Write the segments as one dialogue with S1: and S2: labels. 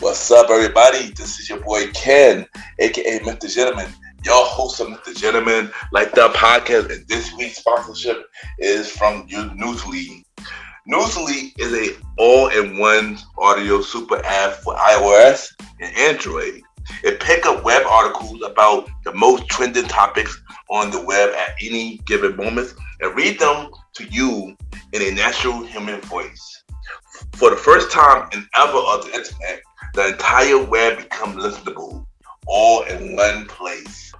S1: What's up, everybody? This is your boy Ken, aka MrGentleman, your host of MrGentleman Like That podcast. And this week's sponsorship is from Newsly. Newsly is a all-in-one audio super app for iOS and Android. It picks up web articles about the most trending topics on the web at any given moment and read them to you in a natural human voice. For the first time in ever on the internet, the entire web becomes listenable, all in one place.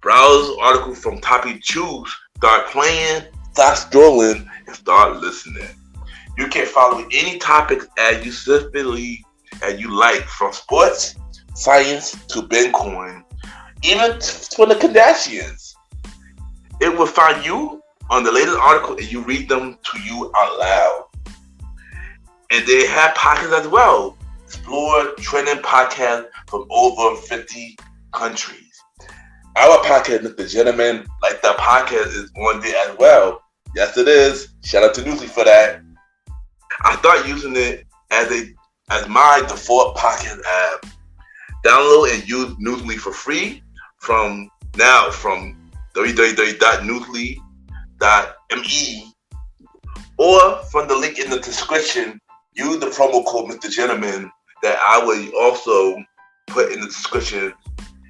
S1: Browse articles from topic choose, start playing, start scrolling, and start listening. You can follow any topics as you specifically as you like, from sports, science to Bitcoin, even for the Kardashians. It will find you on the latest article and you read them to you out loud. And they have podcasts as well. Explore trending podcasts from over 50 countries. Our podcast, MrGentleman Like That podcast, is on there as well. Yes, it is. Shout out to Newsly for that. I started using it as my default podcast app. Download and use Newsly for free from www.newsly.me or from the link in the description. Use the promo code MrGentleman that I will also put in the description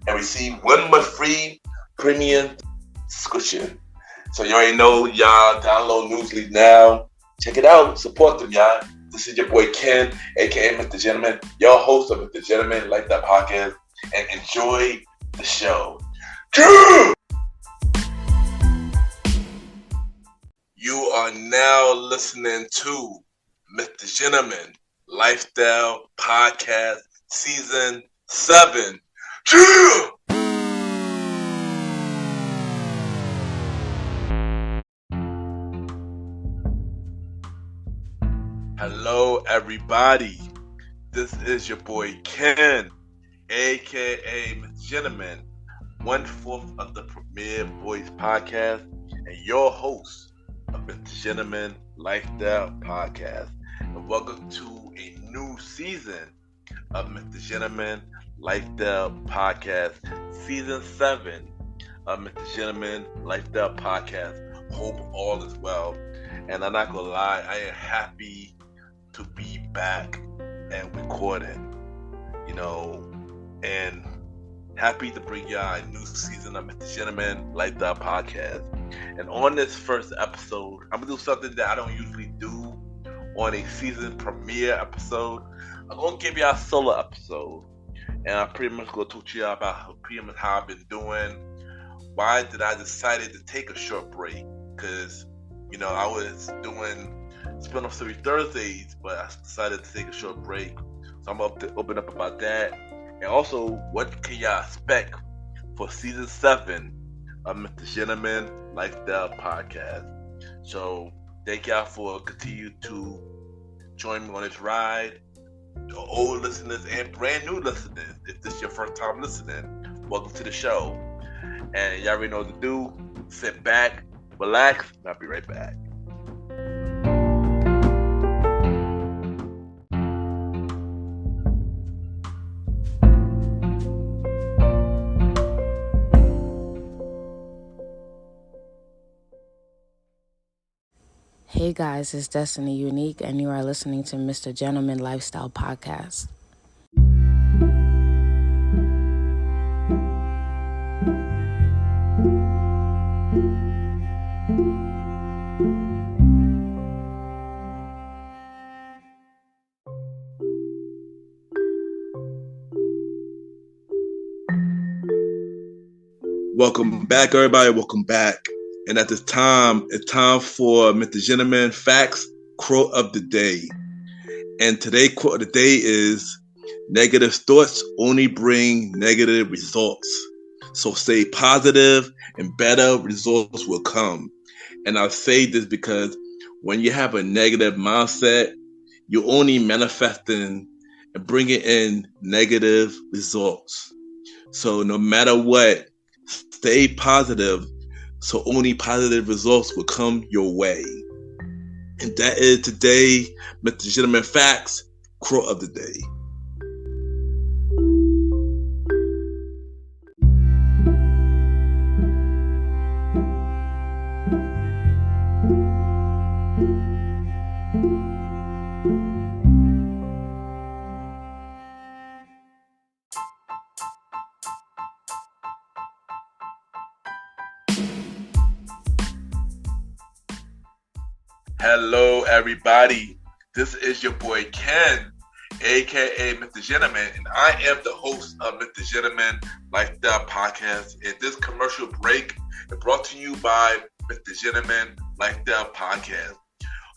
S1: and receive 1 month free premium subscription. So you already know, y'all, download Newsly now. Check it out. Support them, y'all. This is your boy Ken, aka MrGentleman, your host of MrGentleman Like That podcast, and enjoy the show. You are now listening to MrGentleman Lifestyle Podcast Season 7. Hello, everybody. This is your boy Ken, aka MrGentleman, 1/4 of the Premier Voice Podcast, and your host of MrGentleman Lifestyle Podcast. And welcome to a new season of MrGentleman Lifestyle Podcast, Season 7 of MrGentleman Lifestyle Podcast. Hope all is well. And I'm not gonna lie, I am happy to be back and recording, and happy to bring y'all a new season of MrGentleman Lifestyle Podcast. And on this first episode, I'm gonna do something that I don't usually do on a season premiere episode. I'm gonna give y'all a solo episode, and I'm pretty much gonna talk to y'all about how I've been doing. Why did I decided to take a short break? Because I was doing spin-off series Thursdays, but I decided to take a short break. So I'm up to open up about that, and also what can y'all expect for season 7 of MrGentleman Lifestyle Podcast. So thank y'all for continuing to join me on this ride. To old listeners and brand new listeners, if this is your first time listening, welcome to the show. And y'all already know what to do. Sit back, relax, and I'll be right back.
S2: Hey guys, it's Destiny Unique, and you are listening to MrGentleman Lifestyle Podcast.
S1: Welcome back, everybody. Welcome back. And at this time, it's time for MrGentleman Facts Quote of the Day. And today's quote of the day is, negative thoughts only bring negative results. So stay positive and better results will come. And I say this because when you have a negative mindset, you're only manifesting and bringing in negative results. So no matter what, stay positive, so only positive results will come your way. And that is today, MrGentleman Facts Quote of the Day. Hello, everybody. This is your boy Ken, aka MrGentleman, and I am the host of MrGentleman Lifestyle Podcast. And this commercial break is brought to you by MrGentleman Lifestyle Podcast.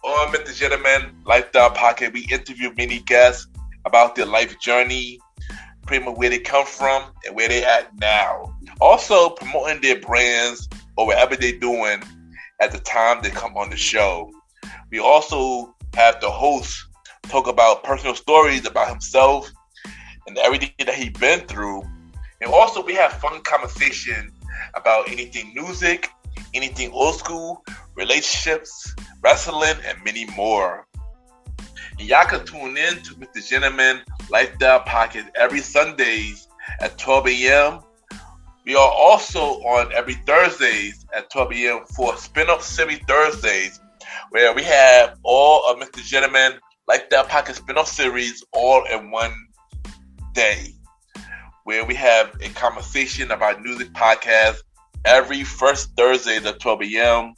S1: On MrGentleman Lifestyle Podcast, we interview many guests about their life journey, pretty much where they come from and where they at now. Also promoting their brands or whatever they're doing at the time they come on the show. We also have the host talk about personal stories about himself and everything that he's been through. And also we have fun conversation about anything music, anything old school, relationships, wrestling, and many more. And y'all can tune in to MrGentleman Lifestyle Podcast every Sundays at 12 a.m. We are also on every Thursdays at 12 a.m. for Spin-Off Series Thursdays, where we have all of MrGentleman Lifestyle Podcast spin-off series all in one day, where we have a conversation about music podcast every first Thursday at 12 a.m.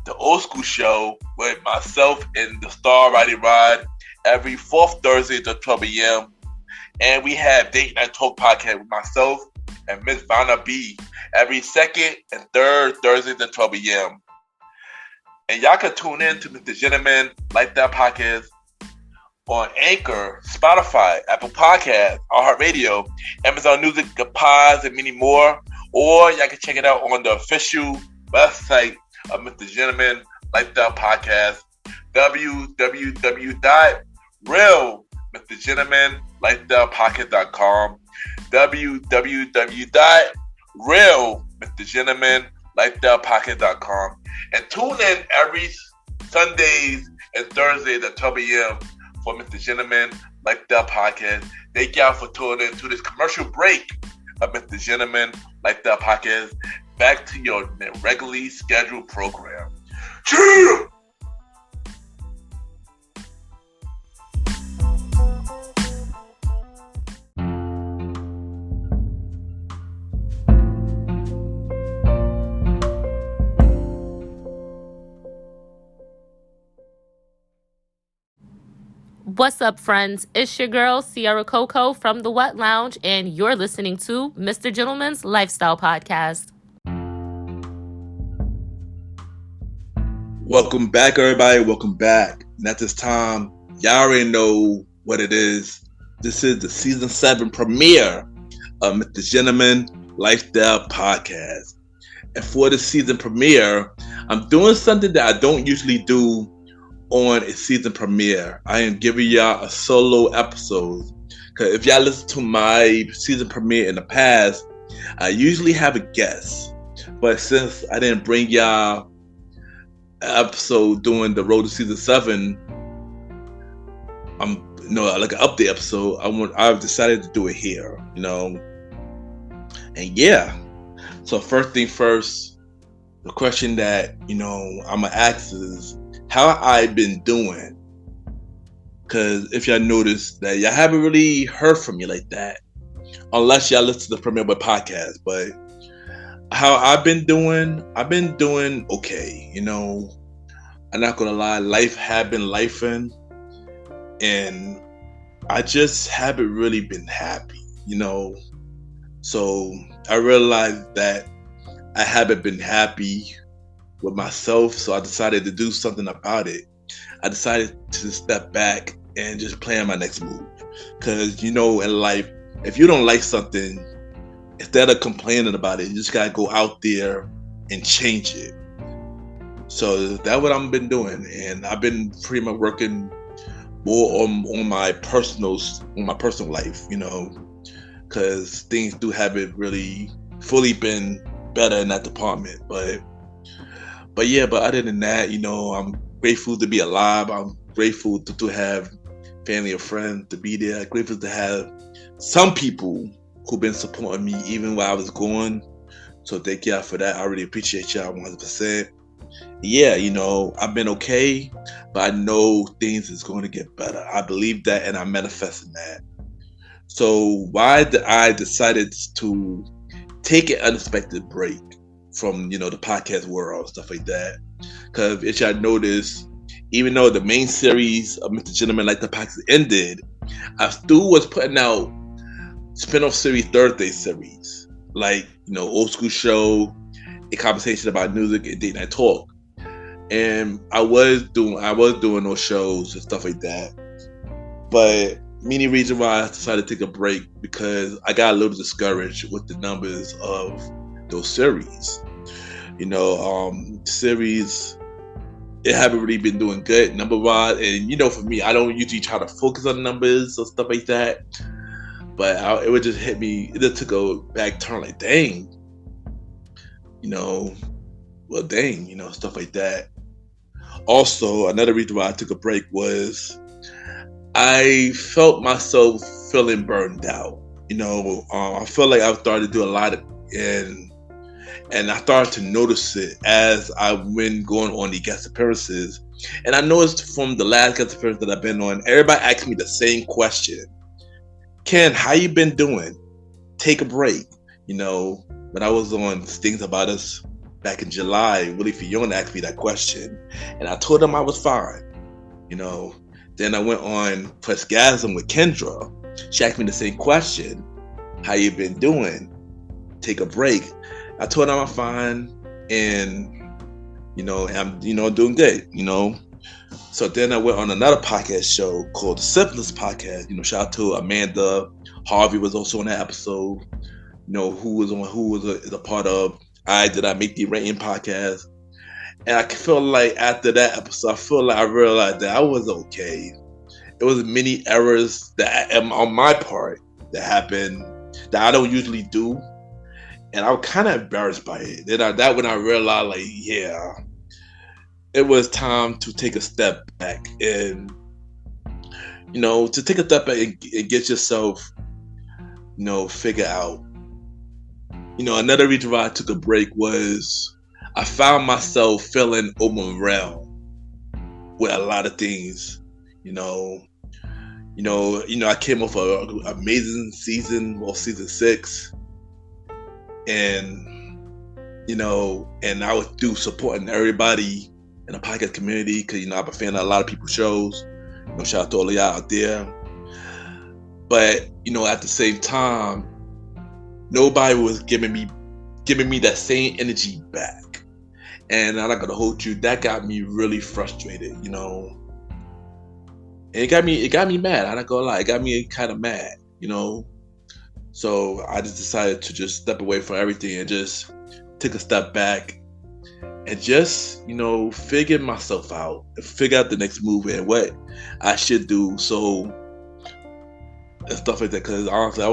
S1: The Old School Show with myself and the Star Riding Rod every fourth Thursday at 12 a.m. And we have Date Night Talk Podcast with myself and Miss Vanna B every second and third Thursdays at 12 a.m. And y'all can tune in to MrGentleman Lifestyle Podcast on Anchor, Spotify, Apple Podcasts, iHeartRadio, Amazon Music, The Pods, and many more. Or y'all can check it out on the official website of MrGentleman Lifestyle Podcast, www.realmrgentlemanlifestylepodcast.com, www.realmrgentlemanlifestylepodcast.com. And tune in every Sundays and Thursdays at 12 a.m. for MrGentleman Lifestyle Podcast. Thank y'all for tuning in to this commercial break of MrGentleman Lifestyle Podcast. Back to your regularly scheduled program. Cheer!
S3: What's up, friends? It's your girl, Sierra Coco from The Wet Lounge, and you're listening to MrGentleman's Lifestyle Podcast.
S1: Welcome back, everybody. Welcome back. And at this time, y'all already know what it is. This is the season 7 premiere of MrGentleman Lifestyle Podcast. And for the season premiere, I'm doing something that I don't usually do on a season premiere. I am giving y'all a solo episode. Because if y'all listen to my season premiere in the past, I usually have a guest. But since I didn't bring y'all episode during the road to season 7, like an update episode, I've decided to do it here, and yeah. So first thing first, the question that I'm gonna ask is how I've been doing, because if y'all notice that y'all haven't really heard from me like that unless y'all listen to the Premiere Boy podcast. But how I've been doing okay. I'm not gonna lie, life have been lifing, and I just haven't really been happy, So I realized that I haven't been happy with myself, so I decided to do something about it. I decided to step back and just plan my next move. Because, in life, if you don't like something, instead of complaining about it, you just gotta go out there and change it. So that's what I've been doing, and I've been pretty much working more on my personal life, because things do haven't really fully been better in that department. But other than that, I'm grateful to be alive. I'm grateful to have family and friends to be there. I'm grateful to have some people who've been supporting me even while I was gone. So thank y'all for that. I really appreciate y'all 100%. Yeah, I've been okay, but I know things is going to get better. I believe that, and I'm manifesting that. So why I decided to take an unexpected break from, the podcast world and stuff like that. Because if y'all notice, even though the main series of Mr. Gentleman Like the Podcast ended, I still was putting out spin-off series, Thursday series, like, Old School Show, A Conversation About Music, and Date Night Talk. And I was doing those shows and stuff like that. But many reasons why I decided to take a break, because I got a little discouraged with the numbers of those series. Series, it haven't really been doing good number-wise. And, for me, I don't usually try to focus on numbers or stuff like that. But it would just hit me. It just took a back turn, like, dang. Stuff like that. Also, another reason why I took a break was I felt myself feeling burned out. I felt like I started to do a lot and I started to notice it as I went going on the guest appearances. And I noticed from the last guest appearance that I've been on, everybody asked me the same question. Ken, how you been doing? Take a break. When I was on Things About Us back in July, Willie Fiona asked me that question, and I told him I was fine. Then I went on Pressgasm with Kendra. She asked me the same question. How you been doing? Take a break. I told her I'm fine, and I'm doing good. So then I went on another podcast show called the Simplest Podcast. Shout out to Amanda. Harvey was also on that episode. Who was a part of Did I Make the Rating podcast. And I feel like after that episode, I realized that I was okay. It was many errors that on my part that happened that I don't usually do. And I was kind of embarrassed by it. Then when I realized, like, yeah, it was time to take a step back and, to take a step back and get yourself, figure out. Another reason why I took a break was I found myself feeling overwhelmed with a lot of things. I came off an amazing season, season 6, and and I was through supporting everybody in the podcast community because I'm a fan of a lot of people's shows. Shout out to all of y'all out there. But at the same time, nobody was giving me that same energy back, and I'm not gonna hold you. That got me really frustrated, and it got me mad. I'm not gonna lie, it got me kind of mad, So I just decided to just step away from everything and just take a step back and just figure myself out and figure out the next move and what I should do. So and stuff like that. Because honestly,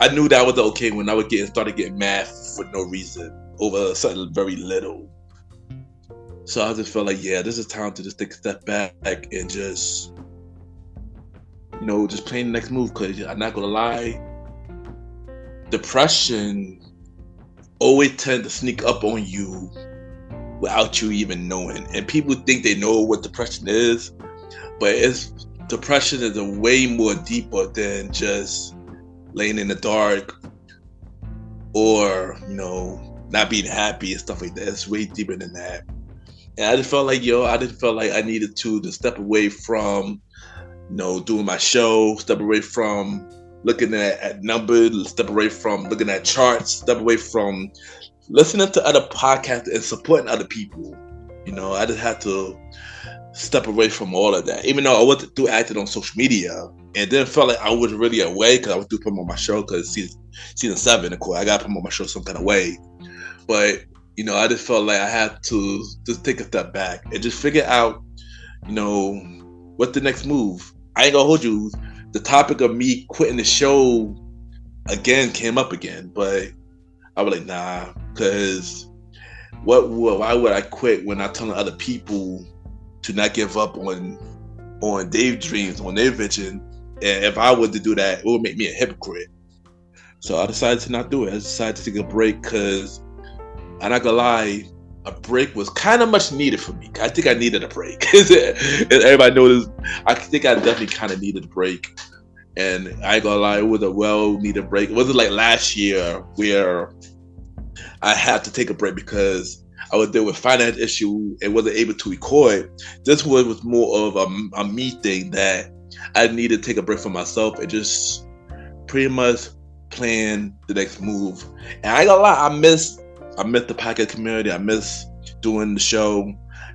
S1: I knew that I was okay when I was started getting mad for no reason over something very little. So I just felt like, yeah, this is time to just take a step back and just, just plan the next move. Because I'm not gonna lie, depression always tends to sneak up on you without you even knowing. And people think they know what depression is, but depression is a way more deeper than just laying in the dark or not being happy and stuff like that. It's way deeper than that. And I just felt like I needed to step away from doing my show, step away from looking at numbers, step away from looking at charts, step away from listening to other podcasts and supporting other people. I just had to step away from all of that, even though I wasn't too active on social media, and then felt like I was really away because I was doing promote my show because season 7, of course, I got to promote my show some kind of way. But I just felt like I had to just take a step back and just figure out, what's the next move. I ain't gonna hold you. The topic of me quitting the show again came up again, but I was like, nah, because why would I quit when I'm telling other people to not give up on their dreams, on their vision? And if I was to do that, it would make me a hypocrite. So I decided to not do it. I decided to take a break because I'm not gonna lie, a break was kind of much needed for me. I think I needed a break. Everybody knows, I think I definitely kind of needed a break. And I ain't gonna lie, it was a well-needed break. It wasn't like last year where I had to take a break because I was there with finance issue and wasn't able to record. This was more of a me thing that I needed to take a break for myself and just pretty much plan the next move. And I ain't gonna lie, I miss the podcast community. I miss doing the show,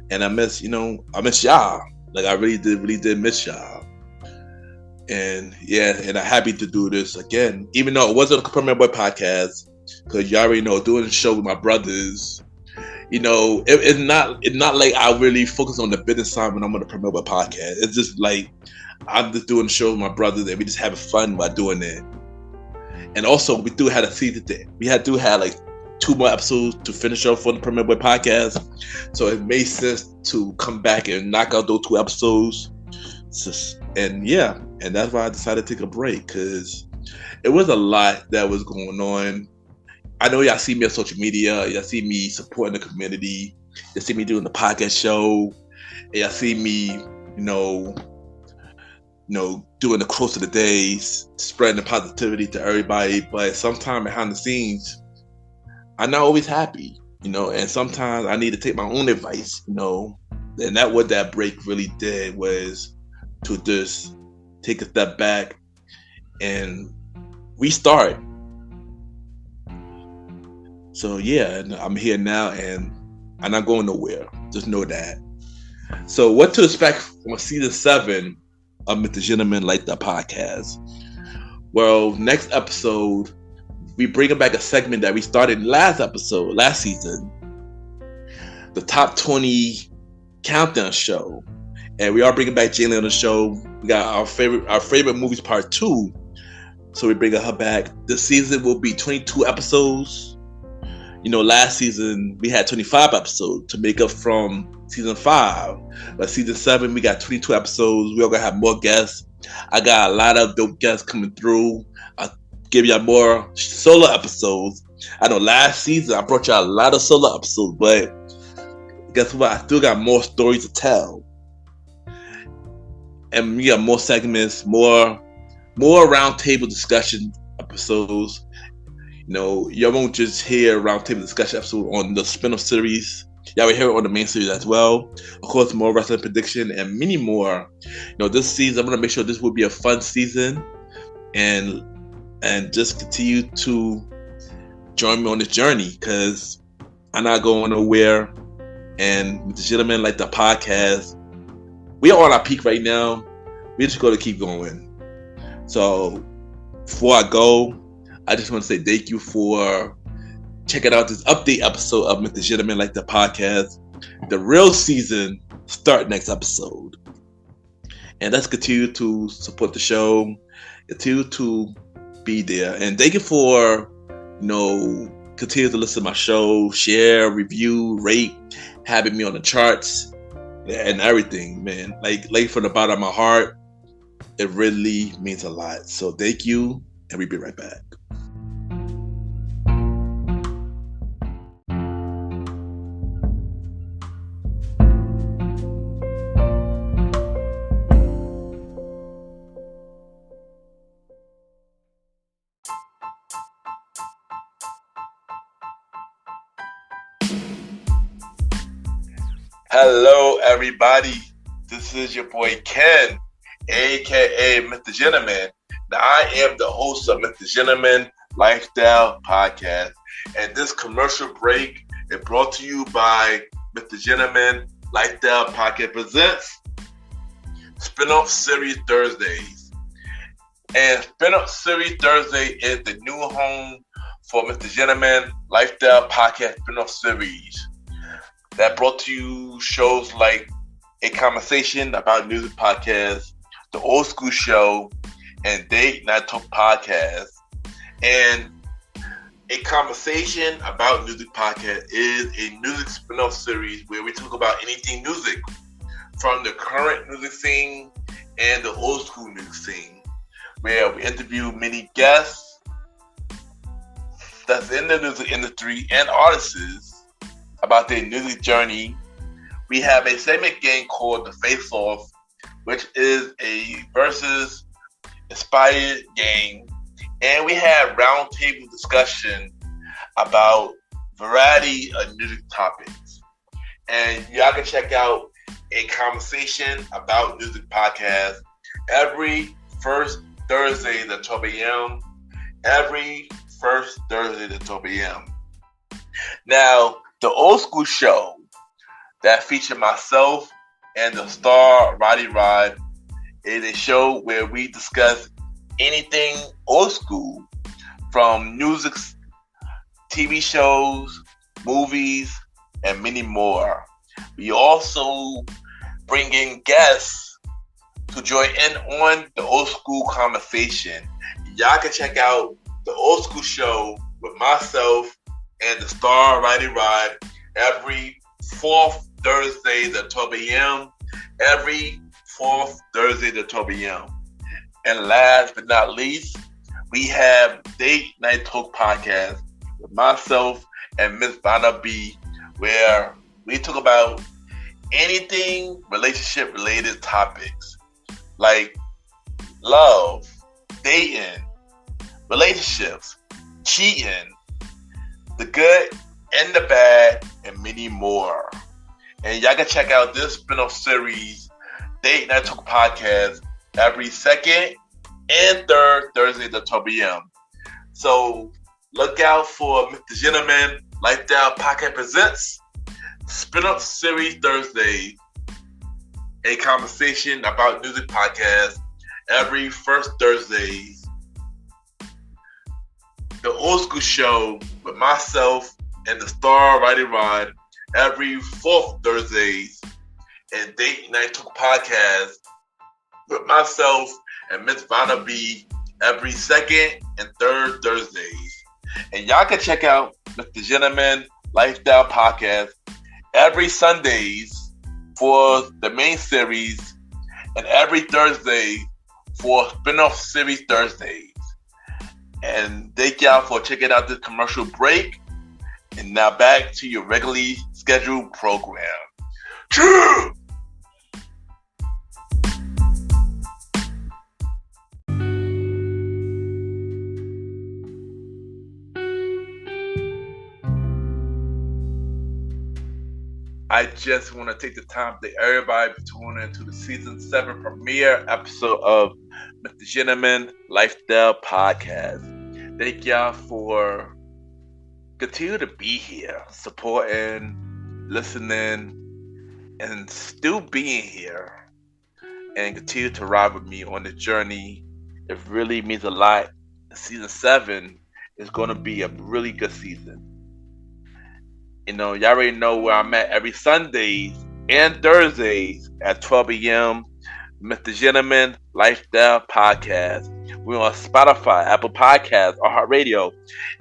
S1: and I miss y'all. Like I really did miss y'all. And yeah, and I'm happy to do this again, even though it wasn't a Premier Boy podcast, because you already know doing the show with my brothers. It's not like I really focus on the business side when I'm on the Premier Boy podcast. It's just like I'm just doing the show with my brothers, and we just having fun while doing it. And also, we do had a season there. We had like 2 more episodes to finish off on the Premier Boy podcast, so it made sense to come back and knock out those 2 episodes. And that's why I decided to take a break, because it was a lot that was going on. I know y'all see me on social media, y'all see me supporting the community, y'all see me doing the podcast show, and y'all see me, doing the quotes of the days, spreading the positivity to everybody. But sometimes behind the scenes, I'm not always happy, and sometimes I need to take my own advice, and that what that break really did was to just take a step back and restart. So yeah, I'm here now, and I'm not going nowhere. Just know that. So what to expect from season 7 of MrGentleman Lifestyle Podcast? Well, next episode, we bringing back a segment that we started last season, the top 20 countdown show, and we are bringing back Jaylen on the show. We got our favorite movies part 2, so we bringing her back. This season will be 22 episodes. Last season we had 25 episodes to make up from season 5, but season 7 we got 22 episodes. We're gonna have more guests. I got a lot of dope guests coming through. I'll give y'all more solo episodes. I know last season I brought y'all a lot of solo episodes, but guess what? I still got more stories to tell, and we got more segments, more roundtable discussion episodes. Y'all won't just hear roundtable discussion episode on the spin-off series. Y'all will hear it on the main series as well. Of course, more wrestling prediction and many more. This season, I'm gonna make sure this will be a fun season, and just continue to join me on this journey, because I'm not going nowhere. And MrGentleman Lifestyle Podcast, we are on our peak right now. We're just going to keep going. So before I go, I just want to say thank you for checking out this update episode of MrGentleman Lifestyle Podcast. The real season start next episode. And let's continue to support the show, continue to be there. And thank you for, continue to listen to my show, share, review, rate, having me on the charts, and everything, man. Like from the bottom of my heart, it really means a lot. So thank you, and we'll be right back. Hello, everybody. This is your boy Ken, aka MrGentleman. Now, I am the host of MrGentleman Lifestyle Podcast, and this commercial break is brought to you by MrGentleman Lifestyle Podcast presents Spin-off Series Thursdays. And Spin-off Series Thursday is the new home for MrGentleman Lifestyle Podcast Spin-off Series. That brought to you shows like A Conversation About Music Podcast, The Old School Show, and Date Night Talk Podcast. And A Conversation About Music Podcast is a music spin-off series where we talk about anything music, from the current music scene and the old school music scene, where we interview many guests that's in the music industry and artists about their music journey. We have a segment game called The Face Off, which is a versus inspired game. And we have roundtable discussion about variety of music topics. And y'all can check out a conversation about music podcast every first Thursday at 12 a.m. Every first Thursday at 12 a.m. Now, the old school show that featured myself and the star Roddy Rod is a show where we discuss anything old school, from music, TV shows, movies, and many more. We also bring in guests to join in on the old school conversation. Y'all can check out the old school show with myself and the star Roddy Rod every fourth Thursday at 12 a.m. Every fourth Thursday at 12 a.m. And last but not least, we have Date Night Talk Podcast with myself and Miss Vanna B, where we talk about anything relationship related topics like love, dating, relationships, cheating, the good and the bad, and many more. And y'all can check out this spin-off series, Date Night Talk Podcast, every second and third Thursday at 12 p.m. So look out for MrGentleman Lifestyle Podcast Presents Spin-off Series Thursday, a conversation about music podcast every first Thursday. The old school show with myself and the star Roddy Rod every fourth Thursdays, and Date Night Talk Podcast with myself and Miss Vanna B every second and third Thursdays. And y'all can check out MrGentleman Lifestyle Podcast every Sundays for the main series and every Thursday for spin-off series Thursdays. And thank y'all for checking out this commercial break. And now back to your regularly scheduled program. True! I just want to take the time to thank everybody for tuning into the season 7 premiere episode of MrGentleman Lifestyle Podcast. Thank y'all for continue to be here, supporting, listening, and still being here, and continue to ride with me on the journey. It really means a lot. Season 7 is going to be a really good season. You know, y'all already know where I'm at every Sundays and Thursdays at 12 a.m. MrGentleman Lifestyle Podcast. We're on Spotify, Apple Podcasts, iHeartRadio,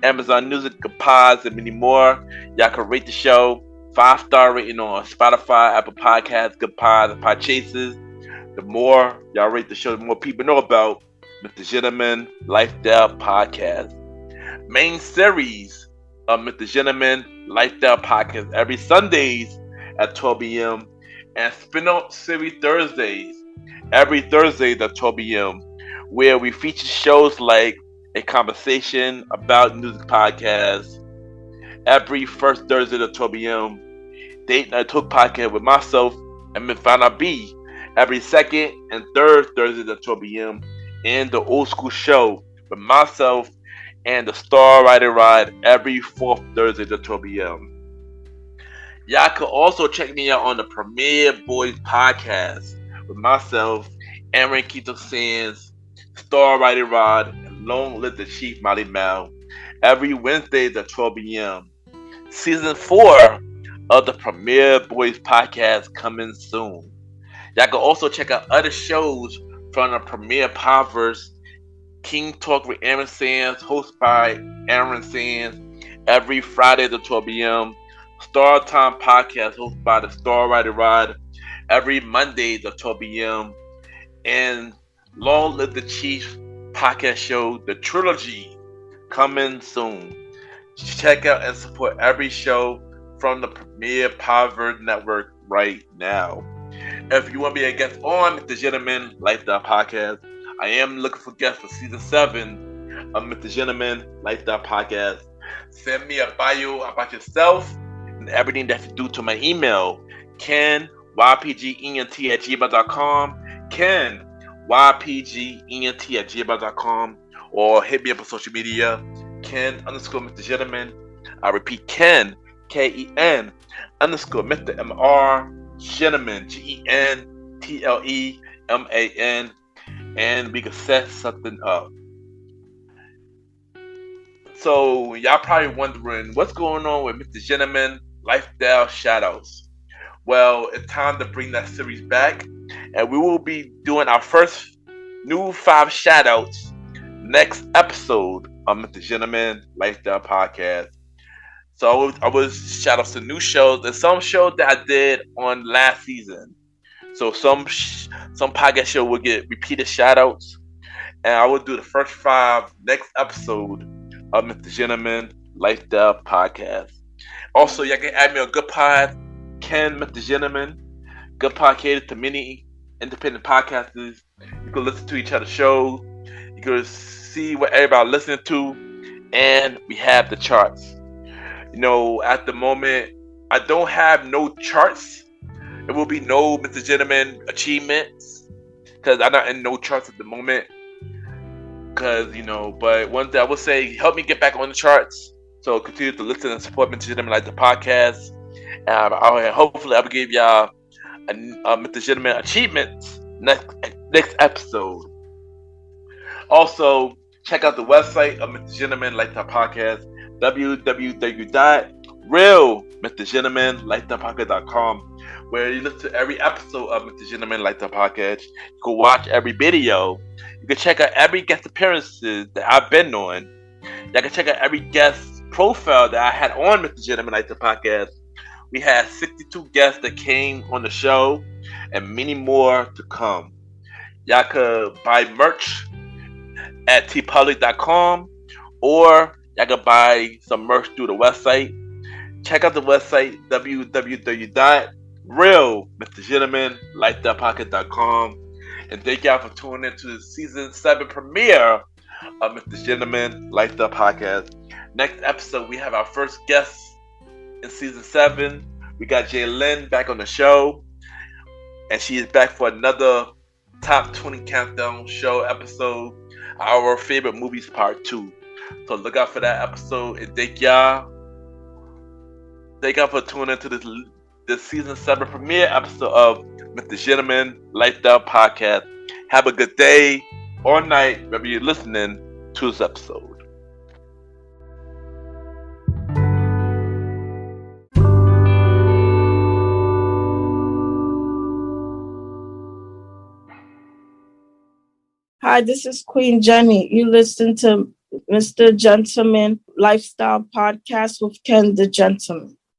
S1: Amazon Music, Good Pods, and many more. Y'all can rate the show 5-star rating on Spotify, Apple Podcasts, Good Pods, and Podchasers. The more y'all rate the show, the more people know about MrGentleman Lifestyle Podcast. Main series of MrGentleman Lifestyle Podcast every Sundays at 12 p.m. and spin-off series Thursdays every Thursday at 12 p.m. where we feature shows like a conversation about music podcasts every first Thursday at 12 p.m. Date Night Talk Podcast with myself and Miss Vanna B every second and third Thursday at 12 p.m. and the old school show with myself and the star Roddy Rod every fourth Thursday at 12 p.m. Y'all can also check me out on the Premier Boys Podcast with myself, Aaron Keto Sands, Star Roddy Rod, and Long Live the Chief Molly Mal every Wednesday at 12 p.m. Season 4 of the Premier Boys Podcast coming soon. Y'all can also check out other shows from the Premier Podverse. King Talk with Aaron Sands, hosted by Aaron Sands, every Friday at 12 p.m. Star Time Podcast, hosted by the Star Roddy Rod, every Monday at 12 p.m. And Long Live the Chief podcast show, The Trilogy, coming soon. Check out and support every show from the Premier Podverse Network right now. If you want to be a guest on MrGentleman Lifestyle Podcast, I am looking for guests for season 7 of MrGentleman Lifestyle Podcast. Send me a bio about yourself and everything that you do to my email, Ken, ypgent@gmail.com, Ken, ypgent@gmail.com, or hit me up on social media, Ken_Mr. Gentleman. I repeat, Ken, Ken _Mr. MR Gentleman, GENTLEMAN, and we can set something up. So y'all probably wondering what's going on with Mr. Gentleman Lifestyle Shadows. Well, it's time to bring that series back, and we will be doing our first new 5 shoutouts next episode of Mr. Gentleman Lifestyle Podcast. So I was shout outs to new shows and some shows that I did on last season. So some podcast show will get repeated shout outs, and I will do the first 5 next episode of Mr. Gentleman Lifestyle Podcast. Also, y'all can add me on Good Pod, Ken Mr. Gentleman. Good Pod catered to many independent podcasters. You can listen to each other's shows. You can see what everybody listening to, and we have the charts. You know, at the moment, I don't have no charts. There will be no Mr. Gentleman achievements because I'm not in no charts at the moment. Because, you know, but one thing I will say, help me get back on the charts. So continue to listen and support Mr. Gentleman like the podcast. Hopefully I will give y'all a Mr. Gentleman achievements next episode. Also, check out the website of Mr. Gentleman like the podcast, www.realmrgentlemanlikethepodcast.com, where you listen to every episode of Mr. Gentleman Like the Podcast. You can watch every video. You can check out every guest appearances that I've been on. You can check out every guest profile that I had on Mr. Gentleman Like the Podcast. We had 62 guests that came on the show and many more to come. Y'all could buy merch at tpublic.com, or y'all can buy some merch through the website. Check out the website, www.realmrgentlemanlikethepodcast.com. And thank y'all for tuning in to the season 7 premiere of Mr. Gentleman Like the Podcast. Next episode, we have our first guest in season 7. We got Jaylyn back on the show, and she is back for another top 20 countdown show episode, our favorite movies part 2. So look out for that episode, and thank y'all for tuning into this season 7 premiere episode of Mr. Gentleman Lifestyle Podcast. Have a good day or night whenever you're listening to this episode.
S4: Hi, this is Queen Jenny. You listen to Mr. Gentleman Lifestyle Podcast with Ken the Gentleman.